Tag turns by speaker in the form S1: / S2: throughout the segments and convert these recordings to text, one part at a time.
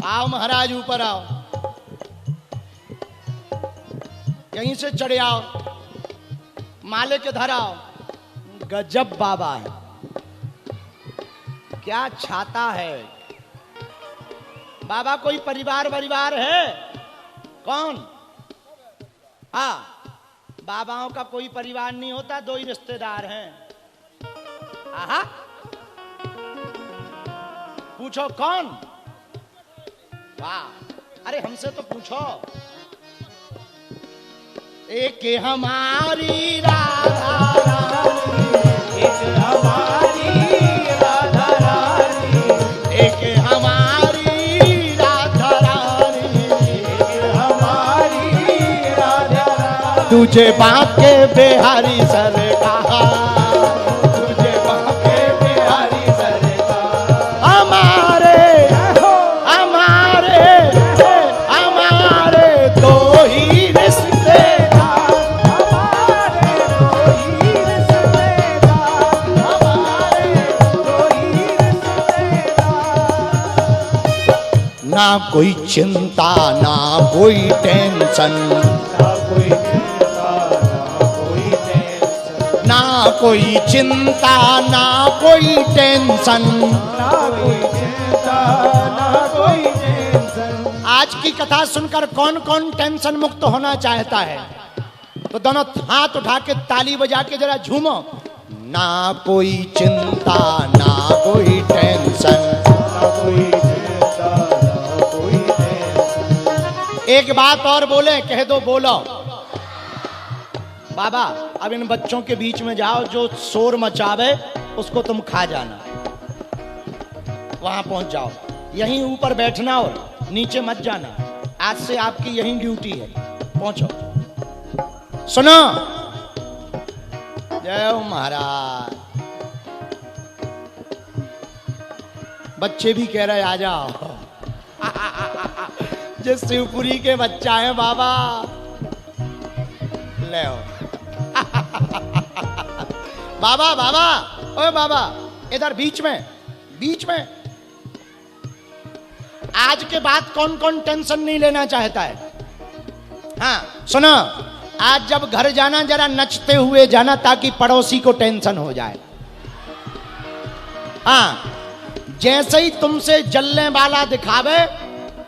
S1: आओ महाराज ऊपर आओ, यहीं से चढ़े आओ, माले के धर आओ। गजब बाबा है, क्या छाता है बाबा। कोई परिवार है कौन? हाँ, बाबाओं का कोई परिवार नहीं होता, दो ही रिश्तेदार हैं। आहा, पूछो कौन? वाह, अरे हमसे तो पूछो। एक हमारी राधा रानी, एक हमारी राधा रानी, एक हमारी राधा रानी, एक हमारी राधा रानी। तुझे बांके बिहारी सरकार, तुझे बांके बिहारी सरकार। हमारे हमारे हमारे दो ही रिश्तेदार, हमारे दो ही रिश्तेदार, हमारे दो ही रिश्तेदार। ना कोई चिंता ना कोई टेंशन, ना कोई ना कोई चिंता ना कोई टेंशन, ना कोई चिंता ना कोई टेंशन। आज की कथा सुनकर कौन कौन टेंशन मुक्त होना चाहता है? तो दोनों हाथ उठा के ताली बजा के जरा झूमो। ना कोई चिंता ना कोई टेंशन, ना कोई चिंता ना कोई टेंशन। एक बात और बोले, कह दो, बोलो। बाबा अब इन बच्चों के बीच में जाओ, जो शोर मचावे उसको तुम खा जाना। वहां पहुंच जाओ, यहीं ऊपर बैठना और नीचे मत जाना। आज से आपकी यहीं ड्यूटी है, पहुंचो। सुनो, जय हो महाराज। बच्चे भी कह रहे आ जाओ। जो शिवपुरी के बच्चा है बाबा, ले आओ। बाबा बाबा, ओए बाबा, इधर बीच में। आज के बाद कौन कौन टेंशन नहीं लेना चाहता है? हाँ सुनो, आज जब घर जाना जरा नचते हुए जाना, ताकि पड़ोसी को टेंशन हो जाए। हाँ, जैसे ही तुमसे जलने वाला दिखावे,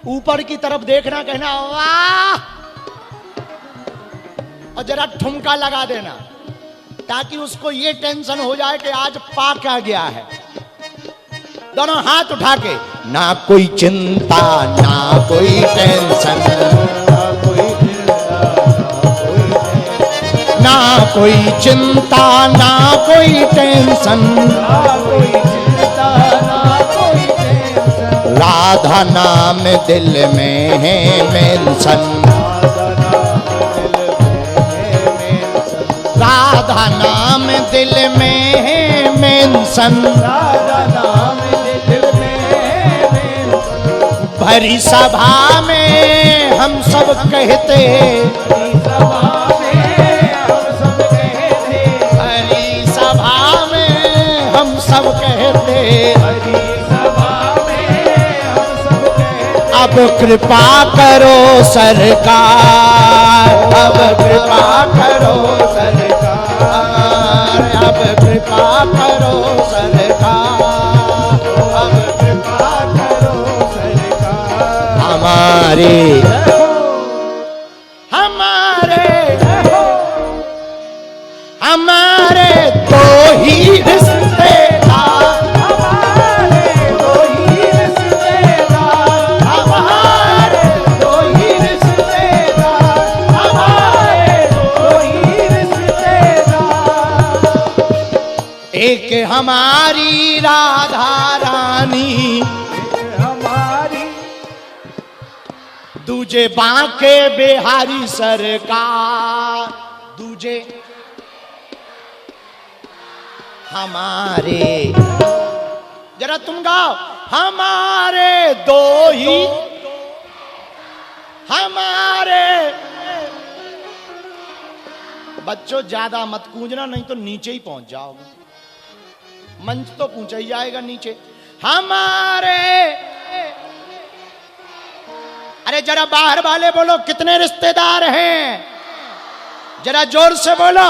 S1: ऊपर की तरफ देखना, कहना वाह, और जरा ठुमका लगा देना, ताकि उसको ये टेंशन हो जाए कि आज पा क्या गया है। दोनों हाथ उठा के, ना कोई चिंता ना कोई टेंशन, ना कोई चिंता ना कोई टेंशन, ना कोई चिंता ना कोई टेंशन। राधा नाम दिल में है मेंशन, राधा नाम दिल में है मेंशन, राधा नाम दिल में है मेंशन। भरी सभा में हम सब कहते, भरी सभा में हम सब कहते, भरी सभा में हम सब कहते, भरी सभा में हम सब कहते। अब कृपा करो सरकार, अब कृपा करो सरकार, अब कृपा करो सरकार, अब कृपा करो सरकार। हमारे हमारे दो ही रिश्तेदार, हमारे दो ही रिश्तेदार, हमारे दो ही रिश्तेदार, हमारे दो ही रिश्तेदार। एक हमारी राधा रानी, एक हमारी, दूजे बांके बिहारी सरकार, दूजे हमारे। जरा तुम गाओ, हमारे दो ही, हमारे। बच्चों ज्यादा मत कूंजना, नहीं तो नीचे ही पहुंच जाओगे। मंच तो पूछा ही जाएगा नीचे। हमारे अरे जरा बाहर वाले बोलो कितने रिश्तेदार हैं, जरा जोर से बोलो।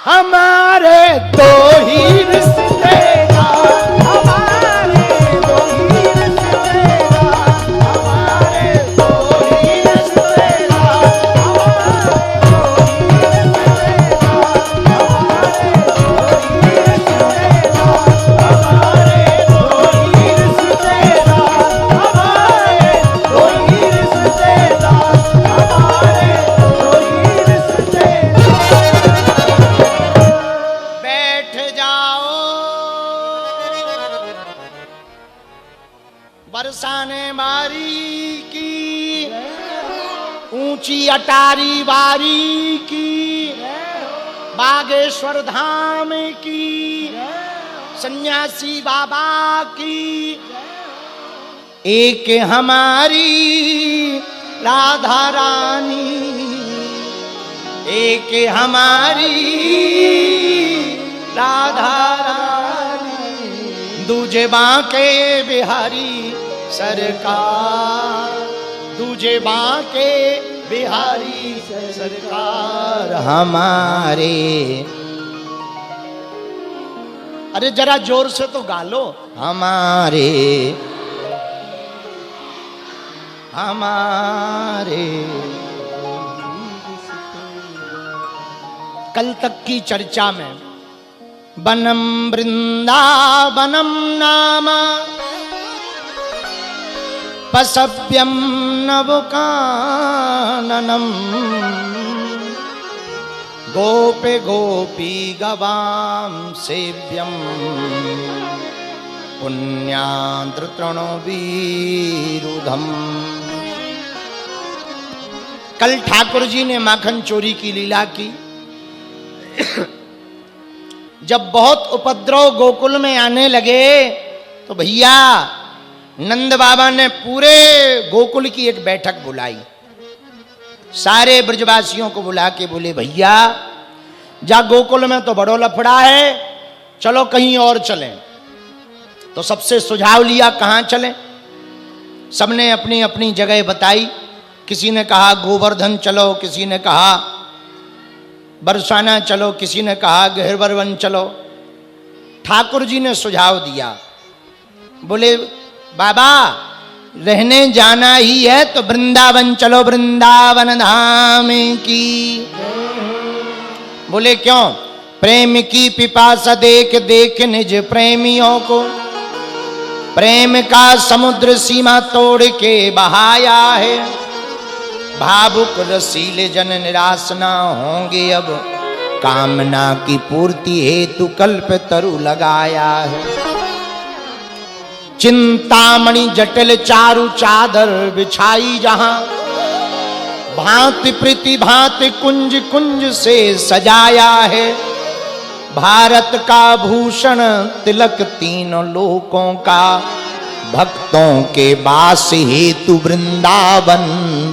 S1: हमारे दो ही रिश्तेदार, हमारे दो ही रिश्तेदार, हमारे दो ही रिश्तेदार, हमारे दो ही रिश्तेदार, हमारे दो ही रिश्तेदार, हमारे दो ही रिश्तेदार। बैठ जाओ, बरसाने मारी की, ऊंची अटारी वारी की, बागेश्वर धाम की, सन्यासी बाबा की, एक हमारी राधा रानी, एक हमारी राधा रानी, दूजे बांके बिहारी सरकार, दूजे बांके बिहारी सरकार हमारे। अरे जरा जोर से तो गा लो। हमारे हमारे। कल तक की चर्चा में वनम वृंदावनम नाम पसव्यम नवकाननम, गोपे गोपी गवाम सेव्यम, पुण्याद्रतृणवीरुधम। कल ठाकुर जी ने माखन चोरी की लीला की। जब बहुत उपद्रव गोकुल में आने लगे तो भैया नंद बाबा ने पूरे गोकुल की एक बैठक बुलाई, सारे ब्रजवासियों को बुला के बोले भैया जा गोकुल में तो बड़ो लफड़ा है, चलो कहीं और चलें। तो सबसे सुझाव लिया कहां चलें, सबने अपनी अपनी जगह बताई। किसी ने कहा गोवर्धन चलो, किसी ने कहा बरसाना चलो, किसी ने कहा गहरवन चलो। ठाकुर जी ने सुझाव दिया, बोले बाबा रहने जाना ही है तो वृंदावन चलो, वृंदावन धाम की। बोले क्यों? प्रेम की पिपासा देख देख निज प्रेमियों को, प्रेम का समुद्र सीमा तोड़ के बहाया है। भावुक रसीले जन निराश ना होंगे अब, कामना की पूर्ति हेतु कल्प तरु लगाया है। चिंतामणि जटिल चारु चादर बिछाई जहां, भांति प्रीति भांति कुंज कुंज से सजाया है। भारत का भूषण तिलक तीनों लोकों का, भक्तों के वास हेतु वृंदावन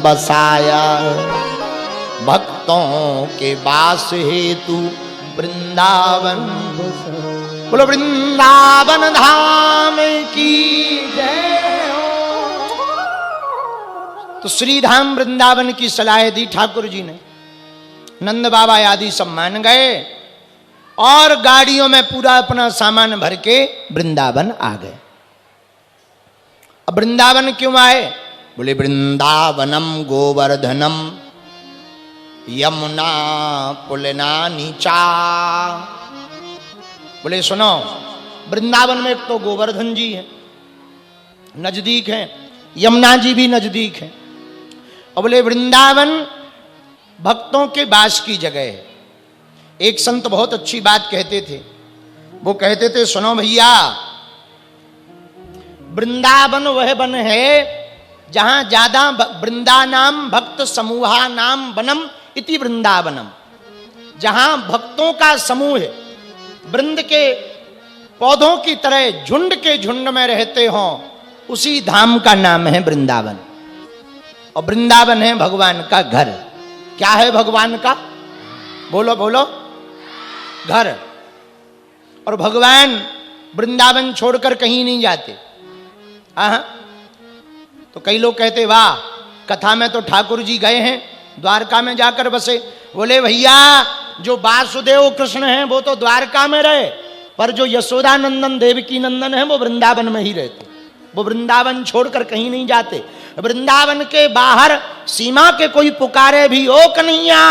S1: बसाया है। भक्तों के वास हेतु वृंदावन, बोलो वृंदावन धाम की जय हो। तो श्री धाम वृंदावन की सलाह दी ठाकुर जी ने। नंद बाबा आदि सब मान गए और गाड़ियों में पूरा अपना सामान भर के वृंदावन आ गए। अब वृंदावन क्यों आए? बोले वृंदावनम गोवर्धनम यमुना पुलना नीचा। बोले सुनो, वृंदावन में एक तो गोवर्धन जी है, नजदीक है, यमुना जी भी नजदीक है। और बोले वृंदावन भक्तों के वास की जगह है। एक संत बहुत अच्छी बात कहते थे, वो कहते थे सुनो भैया, वृंदावन वह वन है जहां ज्यादा वृंदा नाम भक्त समूहा नाम वनम इति वृंदावनम। जहां भक्तों का समूह है, वृंद के पौधों की तरह झुंड के झुंड में रहते हो, उसी धाम का नाम है वृंदावन। और वृंदावन है भगवान का घर। क्या है भगवान का? बोलो बोलो, घर। और भगवान वृंदावन छोड़कर कहीं नहीं जाते। हाँ, तो कई लोग कहते वाह कथा में तो ठाकुर जी गए हैं, द्वारका में जाकर बसे। बोले भैया जो वासुदेव कृष्ण हैं वो तो द्वारका में रहे, पर जो यशोदानंदन देवकी नंदन है वो वृंदावन में ही रहते। वो वृंदावन छोड़कर कहीं नहीं जाते। वृंदावन के बाहर सीमा के कोई पुकारे भी ओ कन्हैया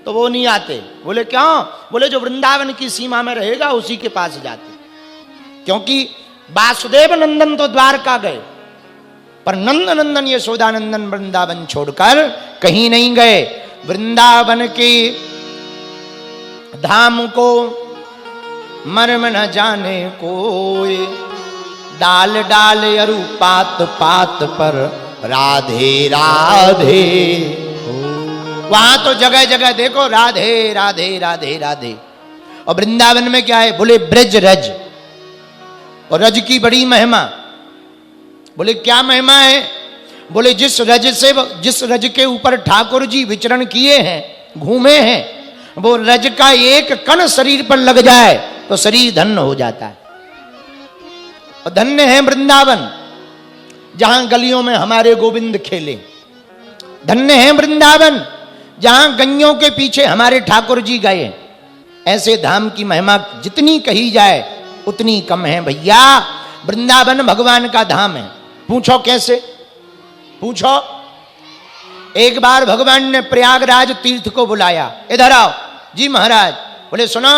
S1: तो वो नहीं आते। बोले क्यों? बोले जो वृंदावन की सीमा में रहेगा उसी के पास जाते। क्योंकि वासुदेव नंदन तो द्वारका गए, पर नंद नंदन यशोदानंदन वृंदावन छोड़कर कहीं नहीं गए। वृंदावन के धाम को मर्म न जाने कोई, डाल डाल अरु पात पात पर राधे राधे। वहां तो जगह जगह देखो राधे राधे राधे राधे। और वृंदावन में क्या है? बोले ब्रज रज, और रज की बड़ी महिमा। बोले क्या महिमा है? बोले जिस रज के ऊपर ठाकुर जी विचरण किए हैं, घूमे हैं, वो रज का एक कण शरीर पर लग जाए तो शरीर धन्य हो जाता है। और धन्य है वृंदावन जहां गलियों में हमारे गोविंद खेले। धन्य है वृंदावन जहां गैयों के पीछे हमारे ठाकुर जी गए। ऐसे धाम की महिमा जितनी कही जाए उतनी कम है भैया। वृंदावन भगवान का धाम है। पूछो कैसे? पूछो। एक बार भगवान ने प्रयागराज तीर्थ को बुलाया, इधर आओ जी महाराज। बोले सुनो,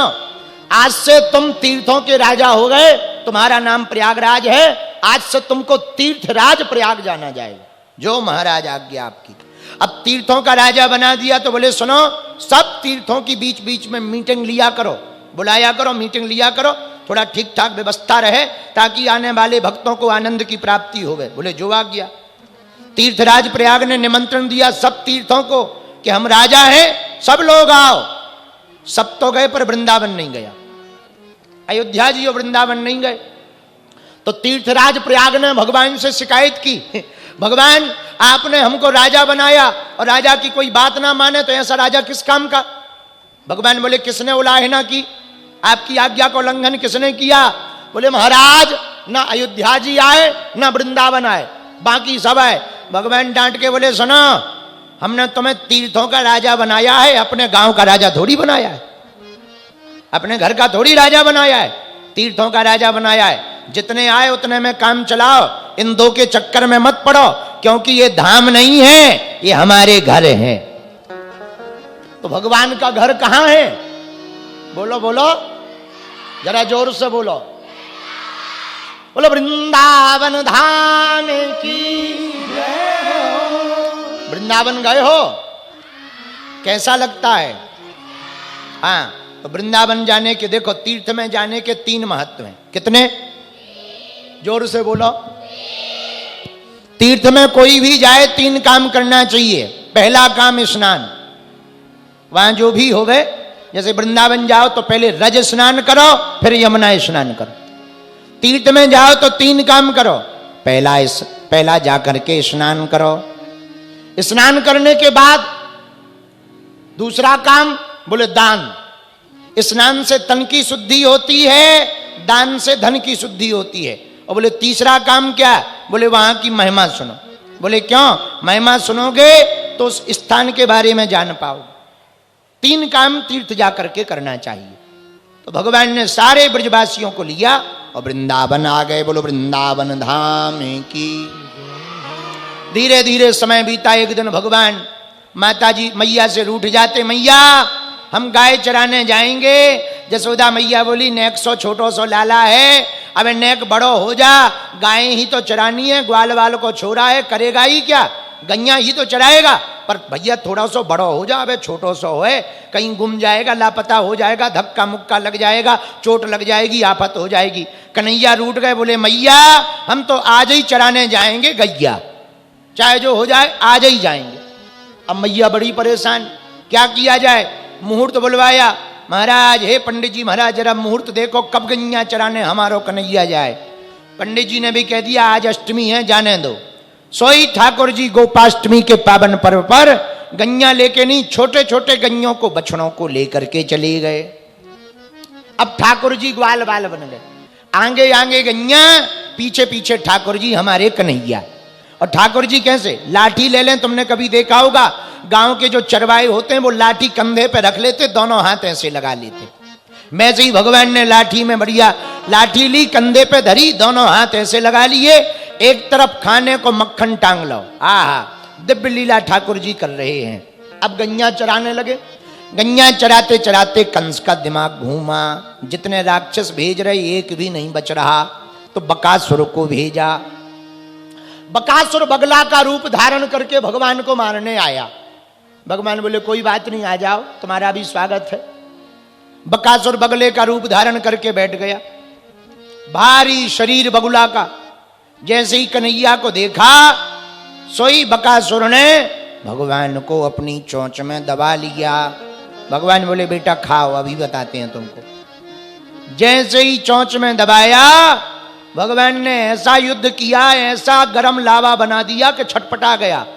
S1: आज से तुम तीर्थों के राजा हो गए, तुम्हारा नाम प्रयागराज है, आज से तुमको तीर्थराज प्रयाग जाना जाएगा। जो महाराज आज्ञा आपकी। अब तीर्थों का राजा बना दिया तो बोले सुनो, सब तीर्थों की बीच बीच में मीटिंग लिया करो, बुलाया करो, मीटिंग लिया करो, थोड़ा ठीक ठाक व्यवस्था रहे ताकि आने वाले भक्तों को आनंद की प्राप्ति हो गए। बोले जो आज्ञा। तीर्थराज प्रयाग ने निमंत्रण दिया सब तीर्थों को कि हम राजा हैं, सब लोग आओ। सब तो गए पर वृंदावन नहीं गया। अयोध्या जी और वृंदावन नहीं गए। तो तीर्थराज प्रयाग ने भगवान से शिकायत की, भगवान आपने हमको राजा बनाया और राजा की कोई बात ना माने तो ऐसा राजा किस काम का? भगवान बोले किसने उलाहना की? आपकी आज्ञा को उल्लंघन किसने किया? बोले महाराज ना अयोध्या जी आए ना वृंदावन आए, बाकी सब आए। भगवान डांट के बोले सुनो, हमने तुम्हें तीर्थों का राजा बनाया है, अपने गांव का राजा थोड़ी बनाया है, अपने घर का थोड़ी राजा बनाया है, तीर्थों का राजा बनाया है। जितने आए उतने में काम चलाओ, इन दो के चक्कर में मत पड़ो, क्योंकि ये धाम नहीं है, ये हमारे घर हैं। तो भगवान का घर कहां है? बोलो बोलो, जरा जोर से बोलो। बोलो वृंदावन धाम की जय हो। वृंदावन गए हो? कैसा लगता है? हाँ, तो वृंदावन जाने के देखो, तीर्थ में जाने के 3 महत्व हैं। कितने? जोर से बोलो। तीर्थ में कोई भी जाए 3 काम करना चाहिए। पहला काम स्नान, वहां जो भी हो गए, जैसे वृंदावन जाओ तो पहले रज स्नान करो, फिर यमुना स्नान करो। तीर्थ में जाओ तो 3 काम करो। पहला जाकर के स्नान करो, स्नान करने के बाद दूसरा काम बोले दान। स्नान से तन की शुद्धि होती है, दान से धन की शुद्धि होती है। और बोले तीसरा काम क्या? बोले वहां की महिमा सुनो। बोले क्यों? महिमा सुनोगे तो उस स्थान के बारे में जान पाओ। 3 काम तीर्थ जाकर के करना चाहिए। तो भगवान ने सारे ब्रजवासियों को लिया और वृंदावन आ गए। बोलो वृंदावन धाम की। धीरे धीरे समय बीता। एक दिन भगवान माता जी मैया से रूठ जाते, मैया हम गाय चराने जाएंगे। जसोदा मैया बोली नेक सो छोटो सो लाला है, अब नेक बड़ो हो जा, गाय ही तो चरानी है, ग्वाल वाल को छोड़ा है, करेगा ही क्या, गैया ही तो चराएगा। पर भैया थोड़ा सो बड़ो हो जा, अब छोटो सो है, कहीं गुम जाएगा, लापता हो जाएगा, धक्का मुक्का लग जाएगा, चोट लग जाएगी, आफत हो जाएगी। कन्हैया रूठ गए, बोले मैया हम तो आज ही चराने जाएंगे गैया, चाहे जो हो जाए आज ही जाएंगे। अब मैया बड़ी परेशान, क्या किया जाए? मुहूर्त बुलवाया। महाराज, हे पंडित जी महाराज जरा मुहूर्त देखो, कब गैया चराने हमारो कन्हैया जाए। पंडित जी ने भी कह दिया आज अष्टमी है, जाने दो। सोई ठाकुर जी गोपाष्टमी के पावन पर्व पर गैया लेके नहीं, छोटे छोटे गैयों को, बछड़ों को लेकर के चले गए। अब ठाकुर जी ग्वाल बाल बन गए, आगे आगे गैया, पीछे पीछे ठाकुर जी हमारे कन्हैया। और ठाकुर जी कैसे लाठी ले लें, तुमने कभी देखा होगा गांव के जो चरवाए होते हैं वो लाठी कंधे पे रख लेते, दोनों हाथ ऐसे लगा लेते। वैसे ही भगवान ने लाठी में बढ़िया लाठी ली, कंधे पे धरी, दोनों हाथ ऐसे लगा लिए, एक तरफ खाने को मक्खन टांग लो। आहा, दिव्य लीला ठाकुर जी कर रहे हैं। अब गैया चराने लगे। गैया चराते चराते कंस का दिमाग घूमा, जितने राक्षस भेज रहे एक भी नहीं बच रहा, तो बकासुर को भेजा। बकासुर बगला का रूप धारण करके भगवान को मारने आया। भगवान बोले कोई बात नहीं, आ जाओ, तुम्हारा भी स्वागत है। बकासुर बगले का रूप धारण करके बैठ गया। भारी शरीर बगुला का। जैसे ही कन्हैया को देखा, सोई बकासुर ने भगवान को अपनी चोंच में दबा लिया। भगवान बोले बेटा खाओ, अभी बताते हैं तुमको। जैसे ही चोंच में दबाया, भगवान ने ऐसा युद्ध किया, ऐसा गरम लावा बना दिया कि छटपटा गया,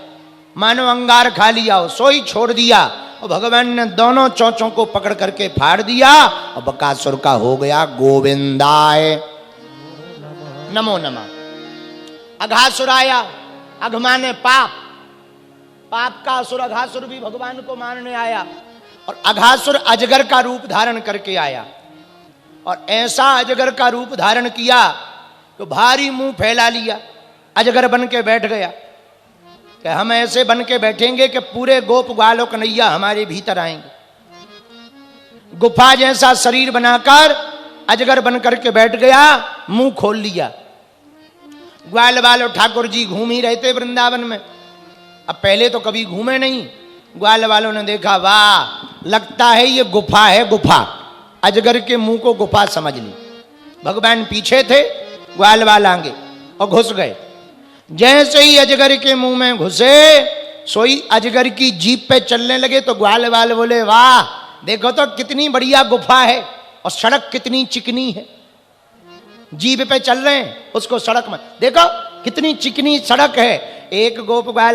S1: मानो अंगार खा लिया हो, सोई छोड़ दिया। और भगवान ने दोनों चोंचों को पकड़ करके फाड़ दिया और बकासुर का हो गया गोविंदाय नमो नमः। अघासुर आया। अघ माने पाप, पाप का असुर अघासुर भी भगवान को मारने आया। और अघासुर अजगर का रूप धारण करके आया, और ऐसा अजगर का रूप धारण किया तो भारी मुंह फैला लिया, अजगर बन के बैठ गया कि हम ऐसे बन के बैठेंगे कि पूरे गोप ग्वालों कन्हैया हमारे भीतर आएंगे। गुफा जैसा शरीर बनाकर अजगर बन करके बैठ गया, मुंह खोल लिया। ग्वाल वालों ठाकुर जी घूम ही रहते वृंदावन में। अब पहले तो कभी घूमे नहीं। ग्वाल वालों ने देखा, वाह, लगता है ये गुफा है, गुफा। अजगर के मुंह को गुफा समझ ली। भगवान पीछे थे, ग्वाल वाल आगे, और घुस गए। जैसे ही अजगर के मुंह में घुसे, सोई अजगर की जीभ पे चलने लगे, तो ग्वाल वाल बोले वाह, देखो तो कितनी बढ़िया गुफा है, और सड़क कितनी चिकनी है। जीभ पे चल रहे हैं, उसको सड़क में देखो कितनी चिकनी सड़क है। एक गोप ग्वाल